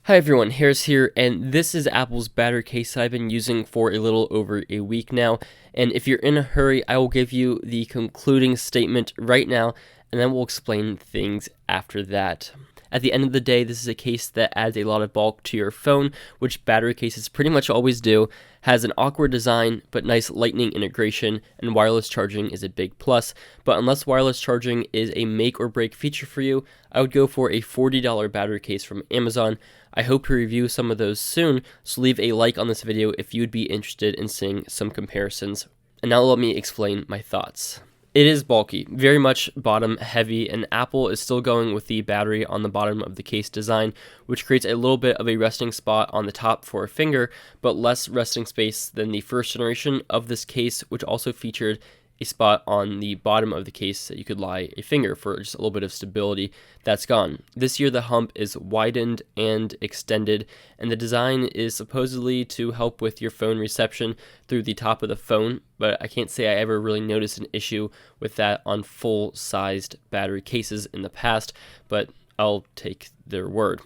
Hi everyone, Harris here, and this is Apple's battery case I've been using for a little over a week now. And if you're in a hurry, I will give you the concluding statement right now, and then we'll explain things after that. At the end of the day, this is a case that adds a lot of bulk to your phone, which battery cases pretty much always do, has an awkward design, but nice lightning integration, and wireless charging is a big plus. But unless wireless charging is a make or break feature for you, I would go for a $40 battery case from Amazon. I hope to review some of those soon, so leave a like on this video if you'd be interested in seeing some comparisons. And now let me explain my thoughts. It is bulky, very much bottom heavy, and Apple is still going with the battery on the bottom of the case design, which creates a little bit of a resting spot on the top for a finger, but less resting space than the first generation of this case, which also featured a spot on the bottom of the case that you could lie a finger for just a little bit of stability. That's gone. This year the hump is widened and extended, and the design is supposedly to help with your phone reception through the top of the phone, but I can't say I ever really noticed an issue with that on full-sized battery cases in the past, but I'll take their word.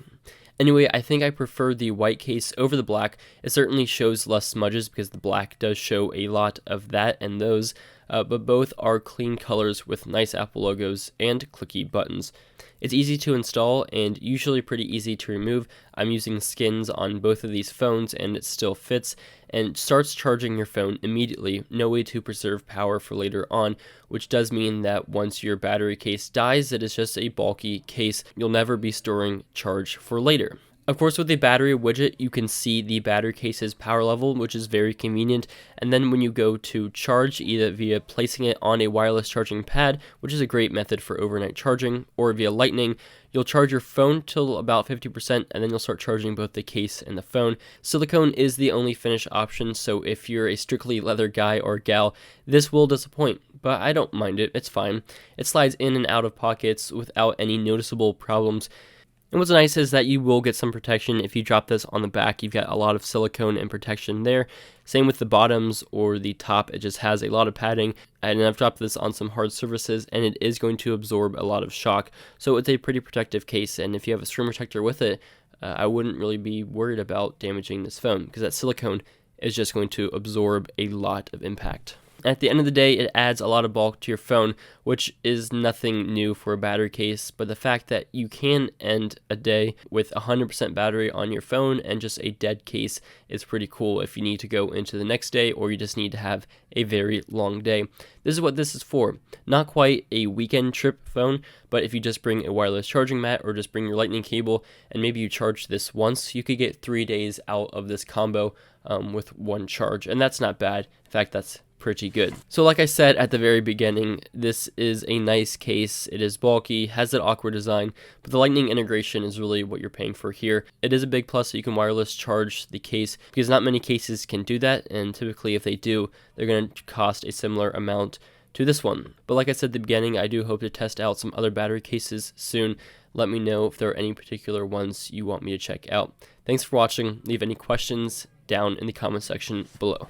Anyway, I think I prefer the white case over the black. It certainly shows less smudges because the black does show a lot of that and those, but both are clean colors with nice Apple logos and clicky buttons. It's easy to install and usually pretty easy to remove. I'm using skins on both of these phones and it still fits and starts charging your phone immediately. No way to preserve power for later on, which does mean that once your battery case dies, it is just a bulky case. You'll never be storing charge for later. Of course, with the battery widget, you can see the battery case's power level, which is very convenient. And then when you go to charge, either via placing it on a wireless charging pad, which is a great method for overnight charging, or via Lightning, you'll charge your phone till about 50%, and then you'll start charging both the case and the phone. Silicone is the only finish option, so if you're a strictly leather guy or gal, this will disappoint, but I don't mind it, it's fine. It slides in and out of pockets without any noticeable problems. And what's nice is that you will get some protection if you drop this on the back. You've got a lot of silicone and protection there. Same with the bottoms or the top, it just has a lot of padding. And I've dropped this on some hard surfaces and it is going to absorb a lot of shock. So it's a pretty protective case, and if you have a screen protector with it, I wouldn't really be worried about damaging this phone because that silicone is just going to absorb a lot of impact. At the end of the day, it adds a lot of bulk to your phone, which is nothing new for a battery case, but the fact that you can end a day with 100% battery on your phone and just a dead case is pretty cool if you need to go into the next day or you just need to have a very long day. This is what this is for. Not quite a weekend trip phone, but if you just bring a wireless charging mat or just bring your lightning cable and maybe you charge this once, you could get 3 days out of this combo with one charge, and that's not bad. In fact, that's pretty good. So like I said at the very beginning, this is a nice case. It is bulky, has that awkward design, but the lightning integration is really what you're paying for here. It is a big plus that you can wireless charge the case because not many cases can do that, and typically if they do, they're going to cost a similar amount to this one. But like I said at the beginning, I do hope to test out some other battery cases soon. Let me know if there are any particular ones you want me to check out. Thanks for watching. Leave any questions down in the comment section below.